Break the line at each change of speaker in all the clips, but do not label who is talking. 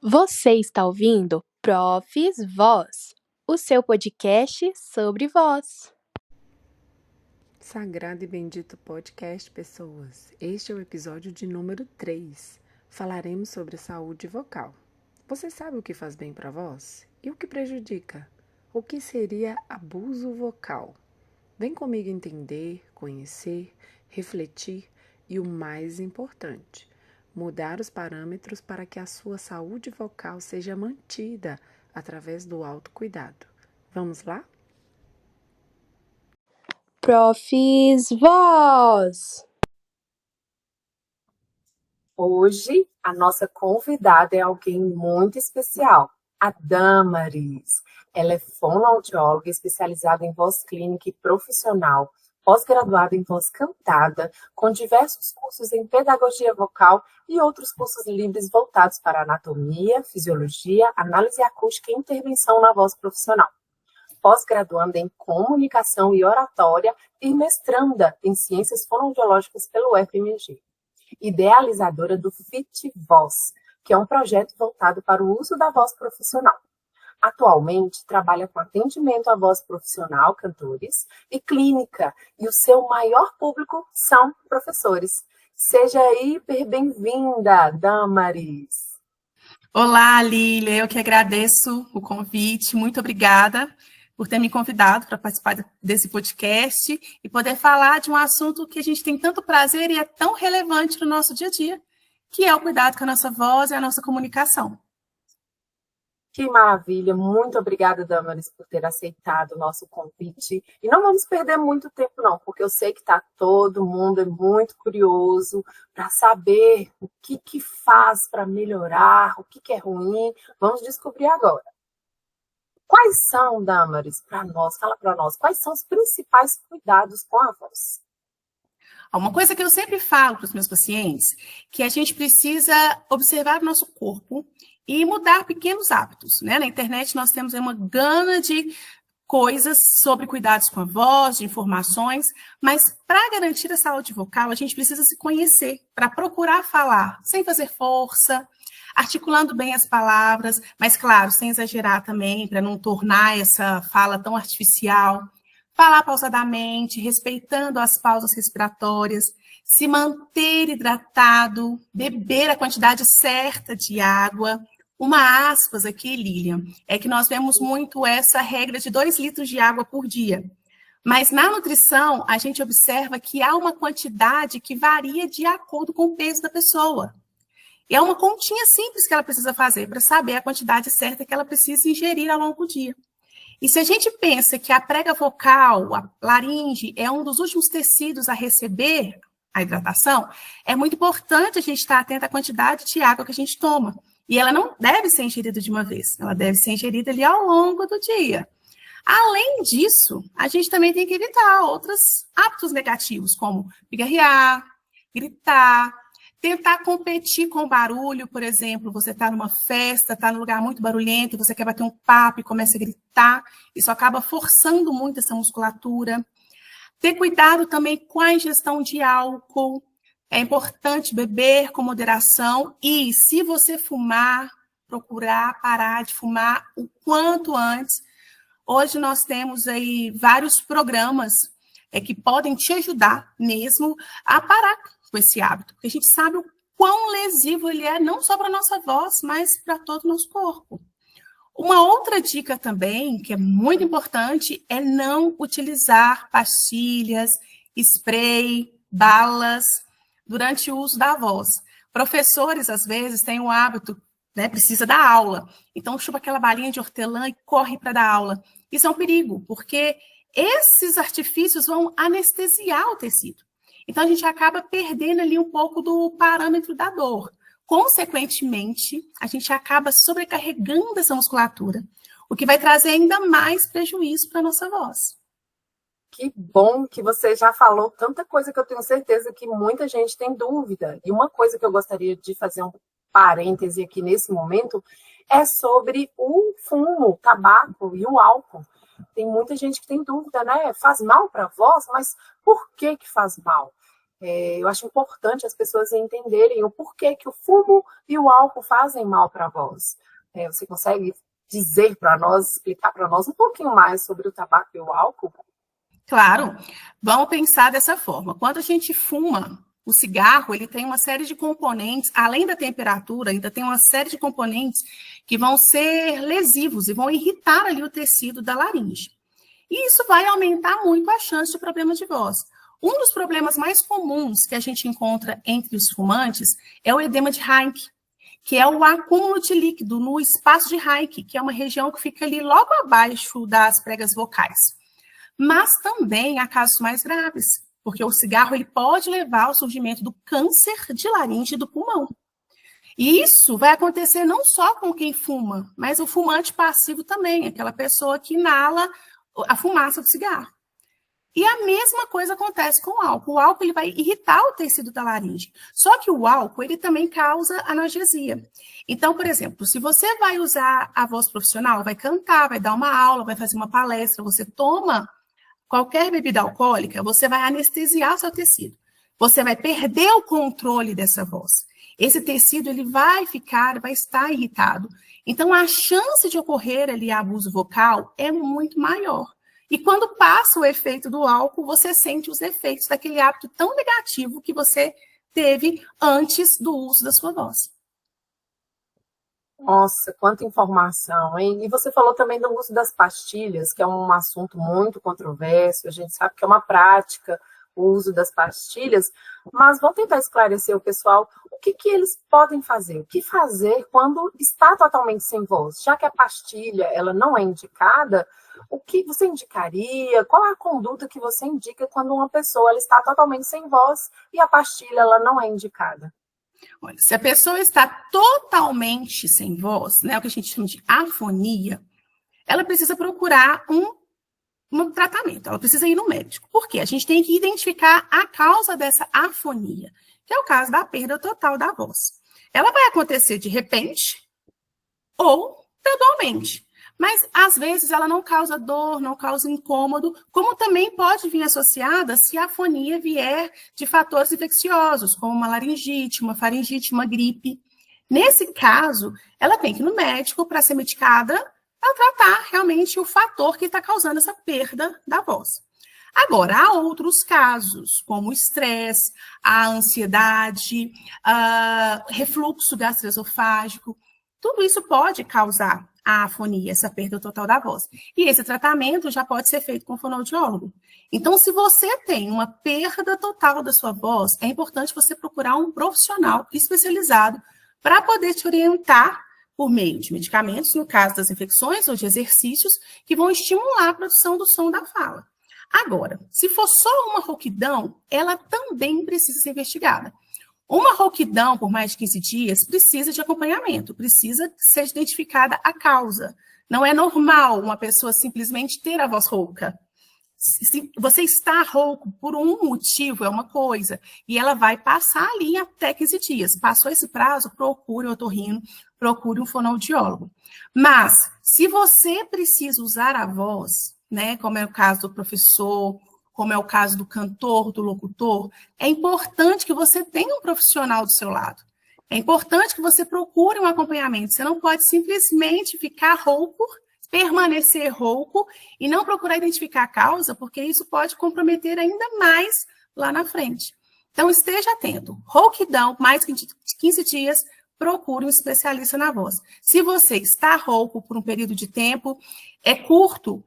Você está ouvindo Profs Voz, o seu podcast sobre voz.
Sagrado e bendito podcast, pessoas. Este é o episódio de número 3. Falaremos sobre saúde vocal. Você sabe o que faz bem para a voz? E o que prejudica? O que seria abuso vocal? Vem comigo entender, conhecer, refletir e o mais importante, mudar os parâmetros para que a sua saúde vocal seja mantida através do autocuidado. Vamos lá?
Profs Voz!
Hoje, a nossa convidada é alguém muito especial, a Damaris. Ela é fonoaudióloga especializada em voz clínica e profissional, pós-graduada em voz cantada, com diversos cursos em pedagogia vocal e outros cursos livres voltados para anatomia, fisiologia, análise acústica e intervenção na voz profissional. Pós-graduanda em comunicação e oratória e mestranda em ciências fonoaudiológicas pelo UFMG. Idealizadora do Fit Voz, que é um projeto voltado para o uso da voz profissional. Atualmente, trabalha com atendimento à voz profissional, cantores, e clínica, e o seu maior público são professores. Seja hiper bem-vinda, Damaris.
Olá, Lília, eu que agradeço o convite, muito obrigada por ter me convidado para participar desse podcast e poder falar de um assunto que a gente tem tanto prazer e é tão relevante no nosso dia a dia, que é o cuidado com a nossa voz e a nossa comunicação.
Que maravilha, muito obrigada, Damaris, por ter aceitado o nosso convite. E não vamos perder muito tempo, não, porque eu sei que todo mundo é muito curioso para saber o que faz para melhorar, o que é ruim. Vamos descobrir agora. Quais são, Damaris, fala para nós, quais são os principais cuidados com a voz?
Uma coisa que eu sempre falo para os meus pacientes, que a gente precisa observar o nosso corpo e mudar pequenos hábitos, né? Na internet nós temos uma gama de coisas sobre cuidados com a voz, de informações, mas para garantir a saúde vocal, a gente precisa se conhecer, para procurar falar sem fazer força, articulando bem as palavras, mas, claro, sem exagerar também, para não tornar essa fala tão artificial. Falar pausadamente, respeitando as pausas respiratórias, se manter hidratado, beber a quantidade certa de água. Uma aspas aqui, Lilian, é que nós vemos muito essa regra de 2 litros de água por dia. Mas na nutrição, a gente observa que há uma quantidade que varia de acordo com o peso da pessoa. E é uma continha simples que ela precisa fazer para saber a quantidade certa que ela precisa ingerir ao longo do dia. E se a gente pensa que a prega vocal, a laringe, é um dos últimos tecidos a receber a hidratação, é muito importante a gente estar atento à quantidade de água que a gente toma. E ela não deve ser ingerida de uma vez, ela deve ser ingerida ali ao longo do dia. Além disso, a gente também tem que evitar outros hábitos negativos, como pigarrear, gritar, tentar competir com o barulho, por exemplo, você está numa festa, está num lugar muito barulhento, e você quer bater um papo e começa a gritar, isso acaba forçando muito essa musculatura. Ter cuidado também com a ingestão de álcool, é importante beber com moderação e, se você fumar, procurar parar de fumar o quanto antes. Hoje nós temos aí vários programas que podem te ajudar mesmo a parar com esse hábito, porque a gente sabe o quão lesivo ele é, não só para a nossa voz, mas para todo o nosso corpo. Uma outra dica também, que é muito importante, é não utilizar pastilhas, spray, balas durante o uso da voz. Professores, às vezes, têm o hábito, né, precisa dar aula, então chupa aquela balinha de hortelã e corre para dar aula. Isso é um perigo, porque esses artifícios vão anestesiar o tecido. Então, a gente acaba perdendo ali um pouco do parâmetro da dor. Consequentemente, a gente acaba sobrecarregando essa musculatura, o que vai trazer ainda mais prejuízo para a nossa voz.
Que bom que você já falou tanta coisa que eu tenho certeza que muita gente tem dúvida. E uma coisa que eu gostaria de fazer um parêntese aqui nesse momento é sobre o fumo, o tabaco e o álcool. Tem muita gente que tem dúvida, né? Faz mal para a voz, mas por que faz mal? Eu acho importante as pessoas entenderem o porquê que o fumo e o álcool fazem mal para a voz. Você consegue dizer para nós, explicar para nós um pouquinho mais sobre o tabaco e o álcool?
Claro, vamos pensar dessa forma. Quando a gente fuma, o cigarro, ele tem uma série de componentes, além da temperatura, ainda tem uma série de componentes que vão ser lesivos e vão irritar ali o tecido da laringe. E isso vai aumentar muito a chance de problemas de voz. Um dos problemas mais comuns que a gente encontra entre os fumantes é o edema de Reinke, que é o acúmulo de líquido no espaço de Reinke, que é uma região que fica ali logo abaixo das pregas vocais. Mas também há casos mais graves, porque o cigarro ele pode levar ao surgimento do câncer de laringe do pulmão. E isso vai acontecer não só com quem fuma, mas o fumante passivo também, aquela pessoa que inala a fumaça do cigarro. E a mesma coisa acontece com o álcool. O álcool ele vai irritar o tecido da laringe. Só que o álcool ele também causa analgesia. Então, por exemplo, se você vai usar a voz profissional, vai cantar, vai dar uma aula, vai fazer uma palestra, você toma qualquer bebida alcoólica, você vai anestesiar o seu tecido. Você vai perder o controle dessa voz. Esse tecido ele vai estar irritado. Então, a chance de ocorrer ali abuso vocal é muito maior. E quando passa o efeito do álcool, você sente os efeitos daquele hábito tão negativo que você teve antes do uso da sua voz.
Nossa, quanta informação, hein? E você falou também do uso das pastilhas, que é um assunto muito controverso, a gente sabe que é uma prática o uso das pastilhas, mas vamos tentar esclarecer o pessoal o que eles podem fazer, o que fazer quando está totalmente sem voz, já que a pastilha ela não é indicada, o que você indicaria? Qual é a conduta que você indica quando uma pessoa ela está totalmente sem voz e a pastilha ela não é indicada?
Olha, se a pessoa está totalmente sem voz, né, o que a gente chama de afonia, ela precisa procurar um tratamento, ela precisa ir no médico. Por quê? A gente tem que identificar a causa dessa afonia, que é o caso da perda total da voz. Ela vai acontecer de repente ou gradualmente. Mas, às vezes, ela não causa dor, não causa incômodo, como também pode vir associada se a afonia vier de fatores infecciosos, como uma laringite, uma faringite, uma gripe. Nesse caso, ela tem que ir no médico para ser medicada, para tratar realmente o fator que está causando essa perda da voz. Agora, há outros casos, como o estresse, a ansiedade, refluxo gastroesofágico. Tudo isso pode causar a afonia, essa perda total da voz. E esse tratamento já pode ser feito com o fonoaudiólogo. Então, se você tem uma perda total da sua voz, é importante você procurar um profissional especializado para poder te orientar por meio de medicamentos, no caso das infecções, ou de exercícios que vão estimular a produção do som da fala. Agora, se for só uma rouquidão, ela também precisa ser investigada. Uma rouquidão por mais de 15 dias precisa de acompanhamento, precisa ser identificada a causa. Não é normal uma pessoa simplesmente ter a voz rouca. Se você está rouco por um motivo, é uma coisa, e ela vai passar ali até 15 dias. Passou esse prazo, procure um otorrino, procure um fonoaudiólogo. Mas, se você precisa usar a voz, né, como é o caso do professor, como é o caso do cantor, do locutor, é importante que você tenha um profissional do seu lado. É importante que você procure um acompanhamento. Você não pode simplesmente ficar rouco, permanecer rouco e não procurar identificar a causa, porque isso pode comprometer ainda mais lá na frente. Então, esteja atento. Rouquidão, mais de 15 dias, procure um especialista na voz. Se você está rouco por um período de tempo, é curto,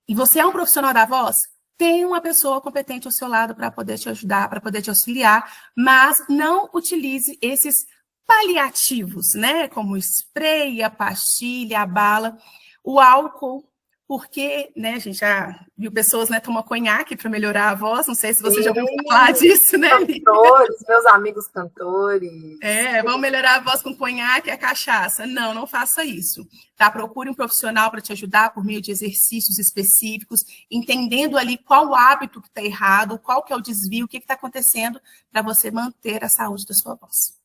e você é um profissional da voz, tem uma pessoa competente ao seu lado para poder te ajudar, para poder te auxiliar, mas não utilize esses paliativos, né? Como o spray, a pastilha, a bala, o álcool, porque, né, a gente já viu pessoas, né, tomam conhaque para melhorar a voz, não sei se você já ouviu falar disso, né?
Cantores, meus amigos cantores.
Vão melhorar a voz com conhaque e a cachaça. Não, não faça isso. Tá? Procure um profissional para te ajudar por meio de exercícios específicos, entendendo ali qual o hábito que está errado, qual que é o desvio, o que está acontecendo para você manter a saúde da sua voz.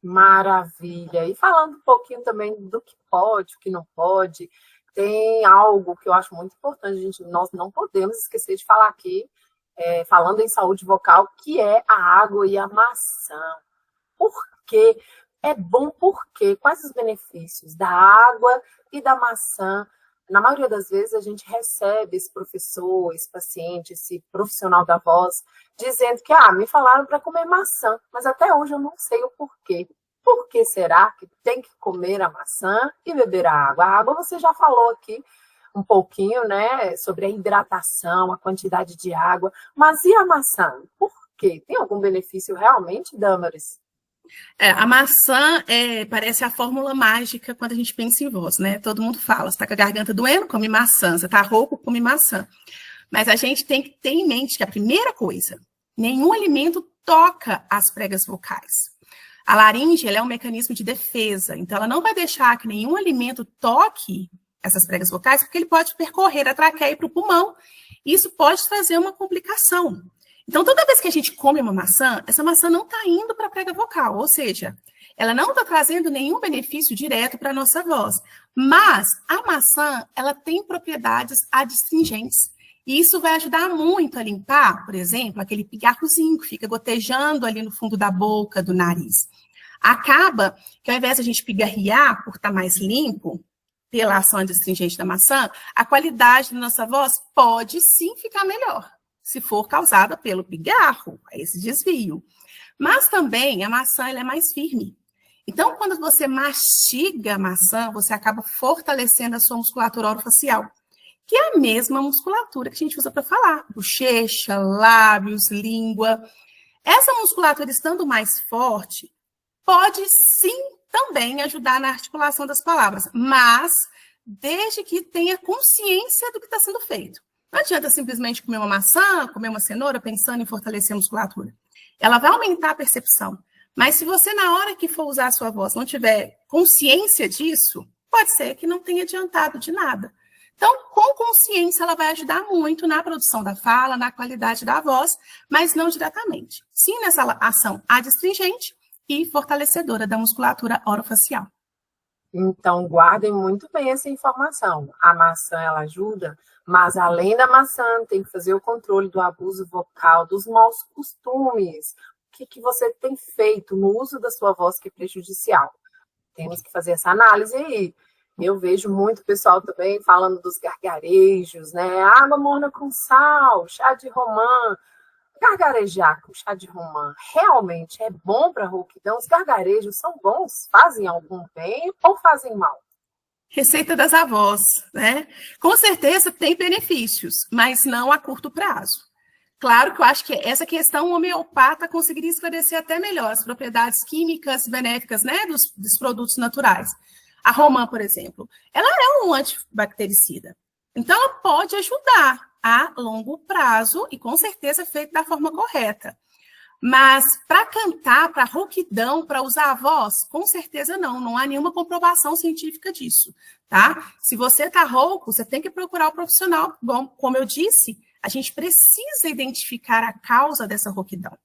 Maravilha. E falando um pouquinho também do que pode, o que não pode, tem algo que eu acho muito importante, nós não podemos esquecer de falar aqui, falando em saúde vocal, que é a água e a maçã. Por quê? É bom por quê? Quais os benefícios da água e da maçã? Na maioria das vezes, a gente recebe esse professor, esse paciente, esse profissional da voz, dizendo que, me falaram para comer maçã, mas até hoje eu não sei o porquê. Por que será que tem que comer a maçã e beber a água? A água você já falou aqui um pouquinho, né, sobre a hidratação, a quantidade de água, mas e a maçã? Por quê? Tem algum benefício realmente, Damaris?
A maçã parece a fórmula mágica quando a gente pensa em voz, né? Todo mundo fala, você está com a garganta doendo, come maçã, você está rouco, come maçã. Mas a gente tem que ter em mente que a primeira coisa, nenhum alimento toca as pregas vocais. A laringe, ela é um mecanismo de defesa, então ela não vai deixar que nenhum alimento toque essas pregas vocais, porque ele pode percorrer a traqueia para o pulmão, e isso pode trazer uma complicação. Então, toda vez que a gente come uma maçã, essa maçã não está indo para a prega vocal, ou seja, ela não está trazendo nenhum benefício direto para a nossa voz. Mas a maçã, ela tem propriedades adstringentes. E isso vai ajudar muito a limpar, por exemplo, aquele pigarrozinho que fica gotejando ali no fundo da boca, do nariz. Acaba que ao invés de a gente pigarrear por estar mais limpo, pela ação adstringente da maçã, a qualidade da nossa voz pode sim ficar melhor, se for causada pelo pigarro, esse desvio. Mas também a maçã ela é mais firme. Então, quando você mastiga a maçã, você acaba fortalecendo a sua musculatura orofacial, que é a mesma musculatura que a gente usa para falar. Bochecha, lábios, língua. Essa musculatura estando mais forte, pode sim também ajudar na articulação das palavras, mas desde que tenha consciência do que está sendo feito. Não adianta simplesmente comer uma maçã, comer uma cenoura, pensando em fortalecer a musculatura. Ela vai aumentar a percepção. Mas se você, na hora que for usar a sua voz, não tiver consciência disso, pode ser que não tenha adiantado de nada. Então, com consciência, ela vai ajudar muito na produção da fala, na qualidade da voz, mas não diretamente. Sim, nessa ação adstringente e fortalecedora da musculatura orofacial.
Então, guardem muito bem essa informação. A maçã, ela ajuda, mas além da maçã, tem que fazer o controle do abuso vocal, dos maus costumes. O que você tem feito no uso da sua voz que é prejudicial? Temos que fazer essa análise aí. Eu vejo muito pessoal também falando dos gargarejos, né? Água morna com sal, chá de romã. Gargarejar com chá de romã realmente é bom para a rouquidão? Os gargarejos são bons? Fazem algum bem ou fazem mal?
Receita das avós, né? Com certeza tem benefícios, mas não a curto prazo. Claro que eu acho que essa questão o homeopata conseguiria esclarecer até melhor as propriedades químicas benéficas, né, dos produtos naturais. A romã, por exemplo, ela é um antibactericida. Então, ela pode ajudar a longo prazo e, com certeza, feito da forma correta. Mas, para cantar, para rouquidão, para usar a voz, com certeza não há nenhuma comprovação científica disso, tá? Se você está rouco, você tem que procurar o profissional. Bom, como eu disse, a gente precisa identificar a causa dessa rouquidão.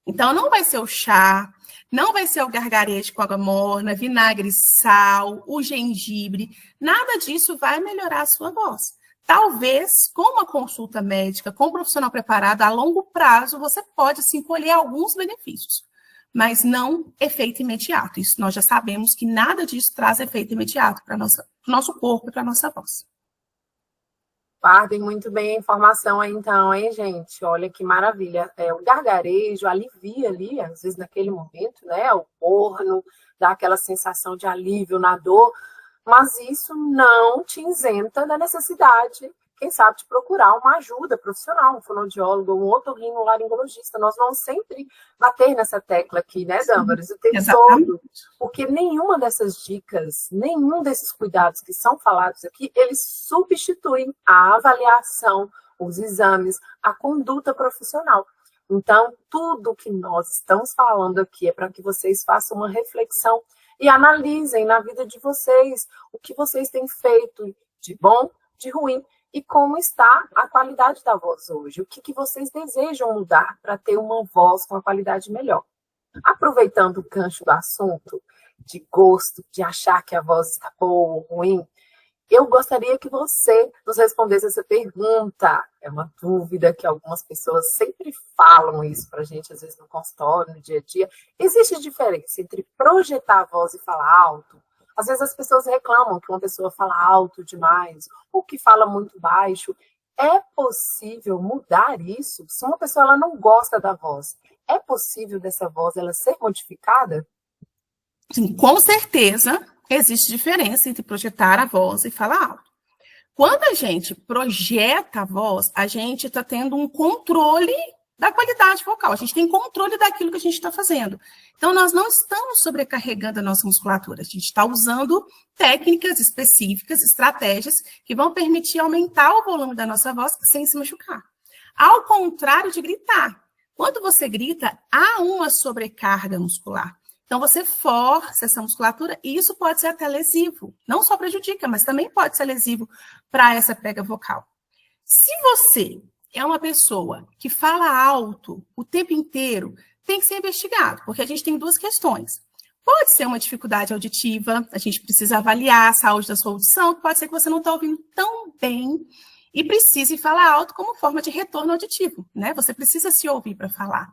Então, não vai ser o chá, não vai ser o gargarejo com água morna, vinagre, sal, o gengibre, nada disso vai melhorar a sua voz. Talvez, com uma consulta médica, com um profissional preparado, a longo prazo, você pode sim colher alguns benefícios, mas não efeito imediato. Isso nós já sabemos que nada disso traz efeito imediato para o nosso corpo e para a nossa voz.
Guardem muito bem a informação aí, então, hein, gente? Olha que maravilha. O gargarejo alivia ali, às vezes, naquele momento, né? O corno, dá aquela sensação de alívio na dor, mas isso não te isenta da necessidade, quem sabe, de procurar uma ajuda profissional, um fonoaudiólogo, um otorrinolaringologista. Nós vamos sempre bater nessa tecla aqui, né, Damaris, o tempo todo, porque nenhuma dessas dicas, nenhum desses cuidados que são falados aqui, eles substituem a avaliação, os exames, a conduta profissional. Então, tudo que nós estamos falando aqui é para que vocês façam uma reflexão e analisem na vida de vocês o que vocês têm feito de bom, de ruim, e como está a qualidade da voz hoje. O que vocês desejam mudar para ter uma voz com uma qualidade melhor. Aproveitando o gancho do assunto, de gosto, de achar que a voz está boa ou ruim, Eu gostaria que você nos respondesse essa pergunta. É uma dúvida que algumas pessoas sempre falam isso para a gente, às vezes no consultório, no dia a dia. Existe diferença entre projetar a voz e falar alto? Às vezes as pessoas reclamam que uma pessoa fala alto demais ou que fala muito baixo. É possível mudar isso? Se uma pessoa ela não gosta da voz, é possível dessa voz ela ser modificada?
Sim, com certeza existe diferença entre projetar a voz e falar alto. Quando a gente projeta a voz, a gente está tendo um controle da qualidade vocal, a gente tem controle daquilo que a gente está fazendo. Então, nós não estamos sobrecarregando a nossa musculatura, a gente está usando técnicas específicas, estratégias que vão permitir aumentar o volume da nossa voz sem se machucar. Ao contrário de gritar. Quando você grita, há uma sobrecarga muscular. Então, você força essa musculatura e isso pode ser até lesivo. Não só prejudica, mas também pode ser lesivo para essa prega vocal. Se você é uma pessoa que fala alto o tempo inteiro, tem que ser investigado, porque a gente tem duas questões. Pode ser uma dificuldade auditiva, a gente precisa avaliar a saúde da sua audição, pode ser que você não está ouvindo tão bem e precise falar alto como forma de retorno auditivo, né? Você precisa se ouvir para falar.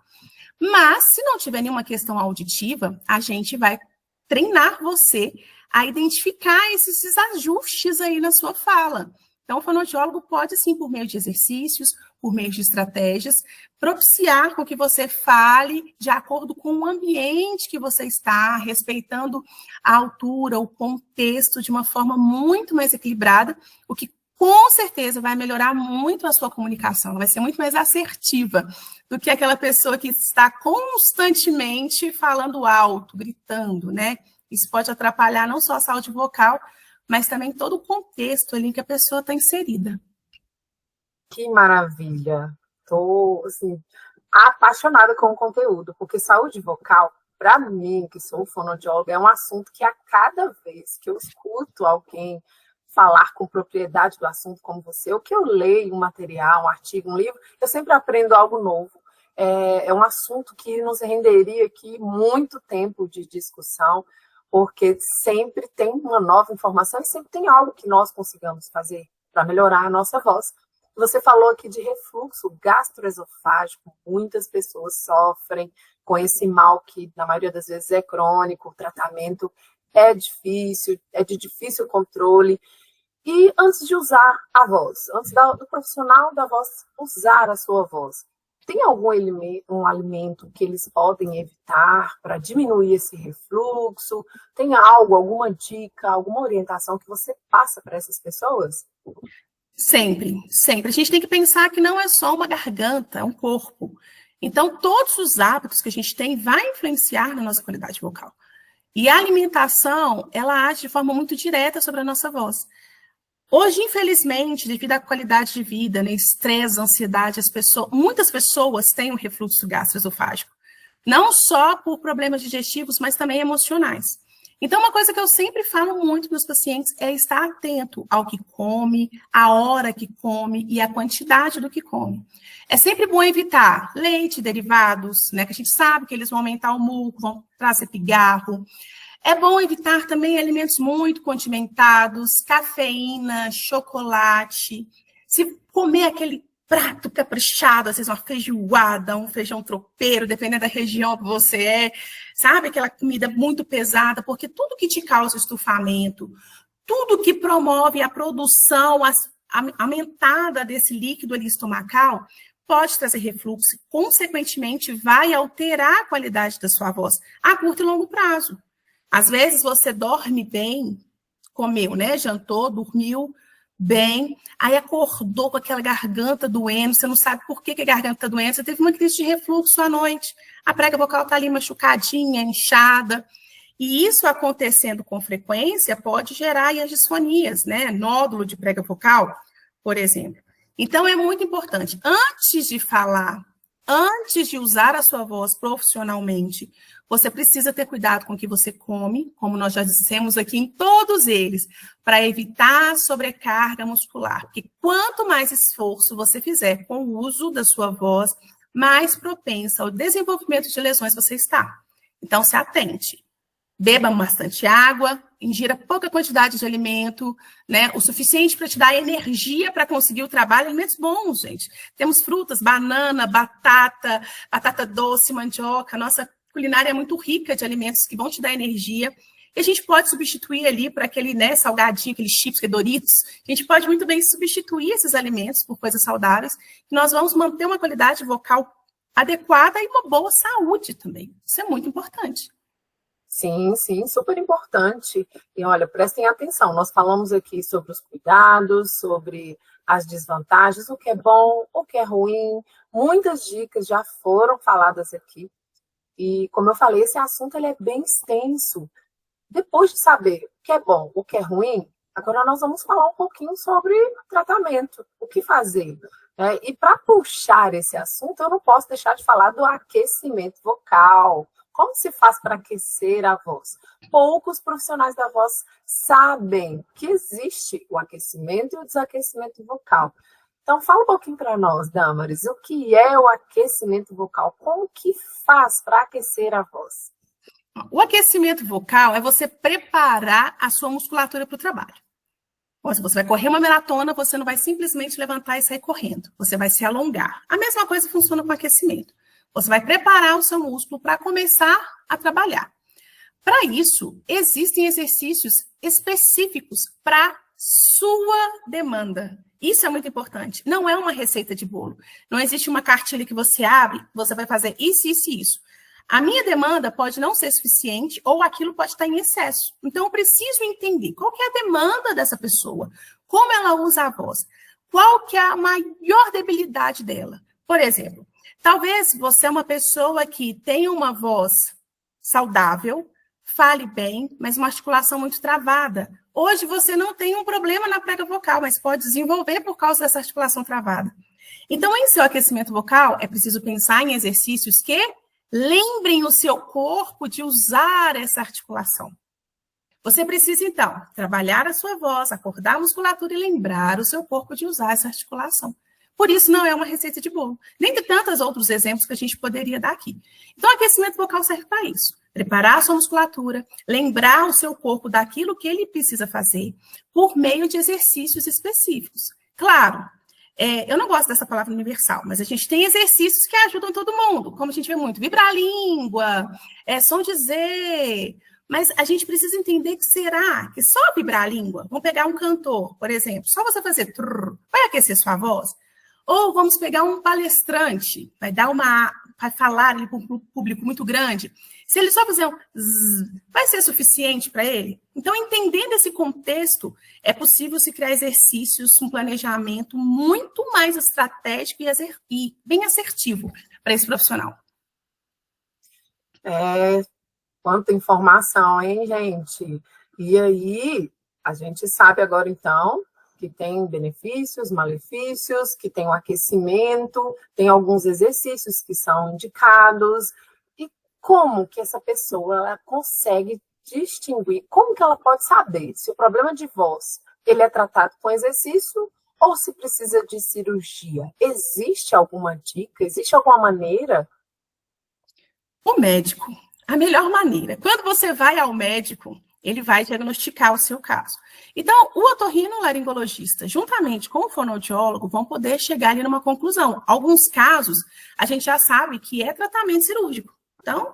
Mas, se não tiver nenhuma questão auditiva, a gente vai treinar você a identificar esses desajustes aí na sua fala. Então, o fonoaudiólogo pode, sim, por meio de exercícios, por meio de estratégias, propiciar com que você fale de acordo com o ambiente que você está, respeitando a altura, o contexto, de uma forma muito mais equilibrada, o que com certeza vai melhorar muito a sua comunicação, vai ser muito mais assertiva do que aquela pessoa que está constantemente falando alto, gritando, né? Isso pode atrapalhar não só a saúde vocal, mas também todo o contexto ali em que a pessoa está inserida.
Que maravilha! Estou, assim, apaixonada com o conteúdo, porque saúde vocal, para mim, que sou fonoaudióloga, é um assunto que a cada vez que eu escuto alguém falar com propriedade do assunto como você, ou que eu leio um material, um artigo, um livro, eu sempre aprendo algo novo. É um assunto que nos renderia aqui muito tempo de discussão, porque sempre tem uma nova informação e sempre tem algo que nós consigamos fazer para melhorar a nossa voz. Você falou aqui de refluxo gastroesofágico, muitas pessoas sofrem com esse mal que, na maioria das vezes, é crônico, o tratamento é difícil, é de difícil controle. E antes de usar a voz, antes do profissional da voz usar a sua voz, tem algum alimento que eles podem evitar para diminuir esse refluxo? Tem algo, alguma dica, alguma orientação que você passa para essas pessoas?
Sempre, sempre. A gente tem que pensar que não é só uma garganta, é um corpo. Então, todos os hábitos que a gente tem vai influenciar na nossa qualidade vocal. E a alimentação, ela age de forma muito direta sobre a nossa voz. Hoje, infelizmente, devido à qualidade de vida, né, estresse, ansiedade, muitas pessoas têm um refluxo gastroesofágico. Não só por problemas digestivos, mas também emocionais. Então, uma coisa que eu sempre falo muito para os pacientes é estar atento ao que come, a hora que come e a quantidade do que come. É sempre bom evitar leite, derivados, né, que a gente sabe que eles vão aumentar o muco, vão trazer pigarro. É bom evitar também alimentos muito condimentados, cafeína, chocolate. Se comer aquele prato caprichado, às vezes uma feijoada, um feijão tropeiro, dependendo da região que você é, sabe? Aquela comida muito pesada, porque tudo que te causa estufamento, tudo que promove a produção aumentada desse líquido ali estomacal, pode trazer refluxo, consequentemente vai alterar a qualidade da sua voz a curto e longo prazo. Às vezes você dorme bem, comeu, né? Jantou, dormiu bem, aí acordou com aquela garganta doendo, você não sabe por que a garganta está doendo, você teve uma crise de refluxo à noite, a prega vocal está ali machucadinha, inchada, e isso acontecendo com frequência pode gerar aí as disfonias, né? Nódulo de prega vocal, por exemplo. Então é muito importante, antes de falar, antes de usar a sua voz profissionalmente, você precisa ter cuidado com o que você come, como nós já dissemos aqui em todos eles, para evitar a sobrecarga muscular. Porque quanto mais esforço você fizer com o uso da sua voz, mais propensa ao desenvolvimento de lesões você está. Então, se atente. Beba bastante água, ingira pouca quantidade de alimento, né? O suficiente para te dar energia para conseguir o trabalho, alimentos bons, gente. Temos frutas, banana, batata, batata doce, mandioca. Nossa culinária é muito rica de alimentos que vão te dar energia. E a gente pode substituir ali por aquele, né, salgadinho, aqueles chips, que é Doritos. A gente pode muito bem substituir esses alimentos por coisas saudáveis, que nós vamos manter uma qualidade vocal adequada e uma boa saúde também. Isso é muito importante.
Sim, sim, super importante. E olha, prestem atenção, nós falamos aqui sobre os cuidados, sobre as desvantagens, o que é bom, o que é ruim. Muitas dicas já foram faladas aqui. E, como eu falei, esse assunto ele é bem extenso. Depois de saber o que é bom, o que é ruim, agora nós vamos falar um pouquinho sobre tratamento, o que fazer. Né? E para puxar esse assunto, eu não posso deixar de falar do aquecimento vocal. Como se faz para aquecer a voz? Poucos profissionais da voz sabem que existe o aquecimento e o desaquecimento vocal. Então, fala um pouquinho para nós, Damaris, o que é o aquecimento vocal? Como que faz para aquecer a voz?
O aquecimento vocal é você preparar a sua musculatura para o trabalho. Se você vai correr uma maratona, você não vai simplesmente levantar e sair correndo. Você vai se alongar. A mesma coisa funciona com o aquecimento. Você vai preparar o seu músculo para começar a trabalhar. Para isso, existem exercícios específicos para sua demanda. Isso é muito importante. Não é uma receita de bolo. Não existe uma cartilha que você abre, você vai fazer isso, isso e isso. A minha demanda pode não ser suficiente ou aquilo pode estar em excesso. Então, eu preciso entender qual que é a demanda dessa pessoa, como ela usa a voz, qual que é a maior debilidade dela. Por exemplo, talvez você é uma pessoa que tem uma voz saudável, fale bem, mas uma articulação muito travada. Hoje você não tem um problema na prega vocal, mas pode desenvolver por causa dessa articulação travada. Então, em seu aquecimento vocal, é preciso pensar em exercícios que lembrem o seu corpo de usar essa articulação. Você precisa, então, trabalhar a sua voz, acordar a musculatura e lembrar o seu corpo de usar essa articulação. Por isso, não é uma receita de bolo. Nem de tantos outros exemplos que a gente poderia dar aqui. Então, o aquecimento vocal serve para isso. Preparar a sua musculatura, lembrar o seu corpo daquilo que ele precisa fazer por meio de exercícios específicos. Claro, eu não gosto dessa palavra universal, mas a gente tem exercícios que ajudam todo mundo, como a gente vê muito, vibrar a língua, som de Z, mas a gente precisa entender que será que só vibrar a língua, vamos pegar um cantor, por exemplo, só você fazer trrr, vai aquecer sua voz? Ou vamos pegar um palestrante, vai falar ali para um público muito grande, se ele só fizer um zzz, vai ser suficiente para ele? Então, entendendo esse contexto, é possível se criar exercícios, um planejamento muito mais estratégico e bem assertivo para esse profissional.
Quanta informação, hein, gente? E aí, a gente sabe agora, então, que tem benefícios, malefícios, que tem o aquecimento, tem alguns exercícios que são indicados. E como que essa pessoa ela consegue distinguir, como que ela pode saber se o problema de voz ele é tratado com exercício ou se precisa de cirurgia? Existe alguma dica? Existe alguma maneira?
O médico, a melhor maneira. Quando você vai ao médico, ele vai diagnosticar o seu caso. Então, o otorrinolaringologista, juntamente com o fonoaudiólogo, vão poder chegar ali numa conclusão. Alguns casos, a gente já sabe que é tratamento cirúrgico. Então,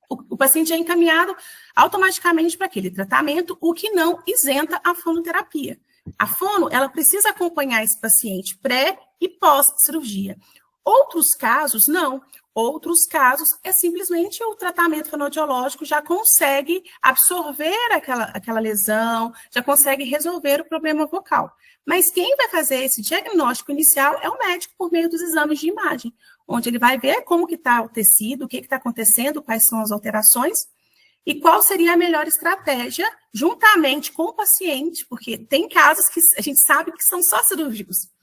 o paciente é encaminhado automaticamente para aquele tratamento, o que não isenta a fonoterapia. A fono, ela precisa acompanhar esse paciente pré e pós-cirurgia. Outros casos, não. Outros casos, é simplesmente o tratamento fonoaudiológico já consegue absorver aquela lesão, já consegue resolver o problema vocal. Mas quem vai fazer esse diagnóstico inicial é o médico por meio dos exames de imagem, onde ele vai ver como que está o tecido, o que está acontecendo, quais são as alterações e qual seria a melhor estratégia juntamente com o paciente, porque tem casos que a gente sabe que são só cirúrgicos.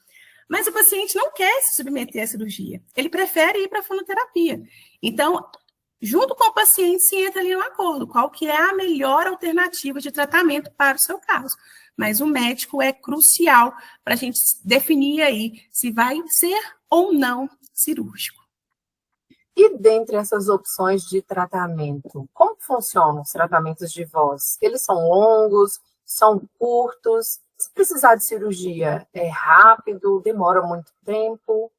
Mas o paciente não quer se submeter à cirurgia. Ele prefere ir para a fonoterapia. Então, junto com o paciente, se entra ali no acordo. Qual que é a melhor alternativa de tratamento para o seu caso. Mas o médico é crucial para a gente definir aí se vai ser ou não cirúrgico.
E dentre essas opções de tratamento, como funcionam os tratamentos de voz? Eles são longos, são curtos? Se precisar de cirurgia, é rápido, demora muito tempo?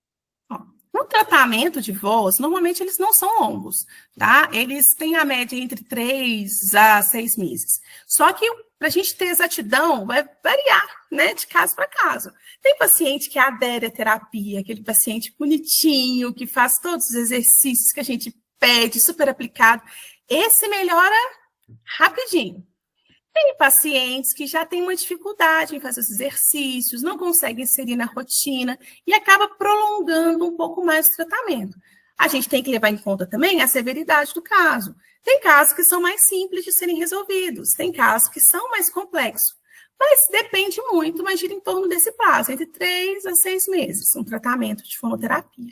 No tratamento de voz, normalmente eles não são longos, tá? Eles têm a média entre 3 a 6 meses. Só que para a gente ter exatidão, vai variar, né, de caso para caso. Tem paciente que adere à terapia, aquele paciente bonitinho, que faz todos os exercícios que a gente pede, super aplicado. Esse melhora rapidinho. Tem pacientes que já têm uma dificuldade em fazer os exercícios, não conseguem inserir na rotina e acaba prolongando um pouco mais o tratamento. A gente tem que levar em conta também a severidade do caso. Tem casos que são mais simples de serem resolvidos, tem casos que são mais complexos. Mas depende muito, mas gira em torno desse prazo, entre 3 a 6 meses, um tratamento de fonoterapia.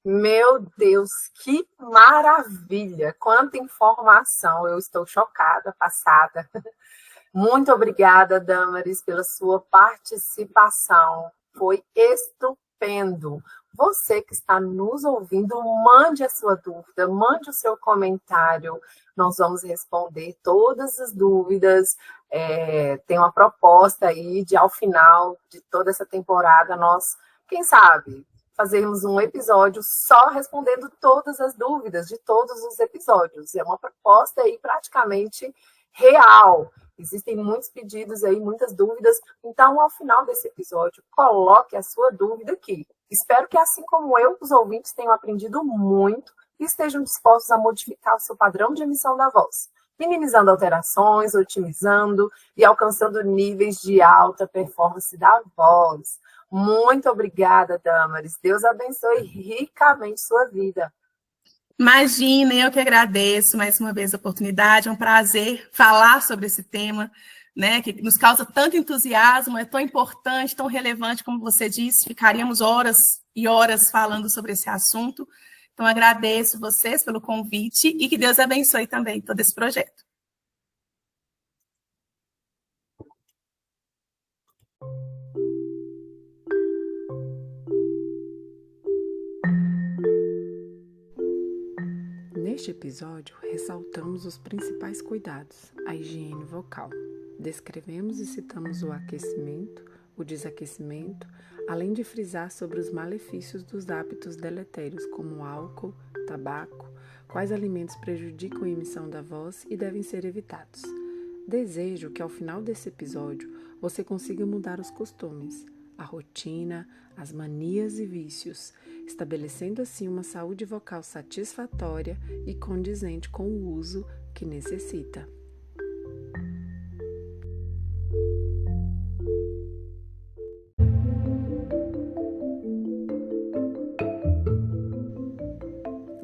Meu Deus, que maravilha! Quanta informação! Eu estou chocada, passada. Muito obrigada, Damaris, pela sua participação. Foi estupendo. Você que está nos ouvindo, mande a sua dúvida, mande o seu comentário. Nós vamos responder todas as dúvidas. Tem uma proposta aí de, ao final de toda essa temporada, nós, quem sabe, fazermos um episódio só respondendo todas as dúvidas de todos os episódios. É uma proposta aí praticamente real. Existem muitos pedidos aí, muitas dúvidas. Então, ao final desse episódio, coloque a sua dúvida aqui. Espero que, assim como eu, os ouvintes tenham aprendido muito e estejam dispostos a modificar o seu padrão de emissão da voz, minimizando alterações, otimizando e alcançando níveis de alta performance da voz. Muito obrigada, Damaris. Deus abençoe ricamente sua vida.
Imagina, eu que agradeço mais uma vez a oportunidade. É um prazer falar sobre esse tema, né, que nos causa tanto entusiasmo, é tão importante, tão relevante, como você disse. Ficaríamos horas e horas falando sobre esse assunto. Então, agradeço vocês pelo convite e que Deus abençoe também todo esse projeto.
Neste episódio, ressaltamos os principais cuidados, a higiene vocal. Descrevemos e citamos o aquecimento, o desaquecimento, além de frisar sobre os malefícios dos hábitos deletérios, como álcool, tabaco, quais alimentos prejudicam a emissão da voz e devem ser evitados. Desejo que ao final desse episódio você consiga mudar os costumes, a rotina, as manias e vícios, estabelecendo assim uma saúde vocal satisfatória e condizente com o uso que necessita.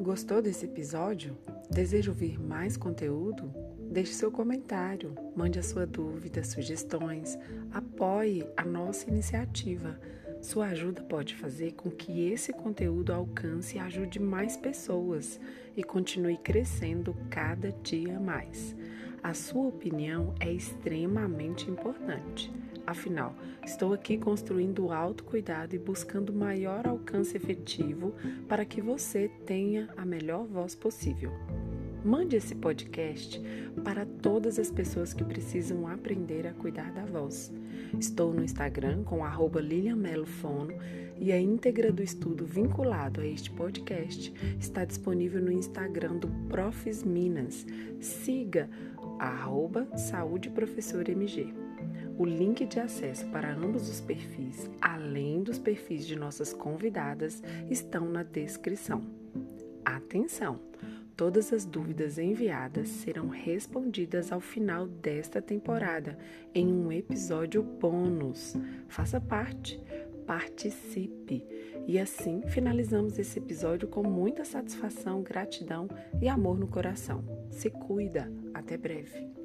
Gostou desse episódio? Deseja ouvir mais conteúdo? Deixe seu comentário, mande a sua dúvida, sugestões, apoie a nossa iniciativa. Sua ajuda pode fazer com que esse conteúdo alcance e ajude mais pessoas e continue crescendo cada dia mais. A sua opinião é extremamente importante. Afinal, estou aqui construindo o autocuidado e buscando maior alcance efetivo para que você tenha a melhor voz possível. Mande esse podcast para todas as pessoas que precisam aprender a cuidar da voz. Estou no Instagram com @LilianMeloFono e a íntegra do estudo vinculado a este podcast está disponível no Instagram do Profs Minas. Siga @SaúdeProfessorMG. O link de acesso para ambos os perfis, além dos perfis de nossas convidadas, estão na descrição. Atenção! Todas as dúvidas enviadas serão respondidas ao final desta temporada, em um episódio bônus. Faça parte, participe. E assim finalizamos esse episódio com muita satisfação, gratidão e amor no coração. Se cuida. Até breve.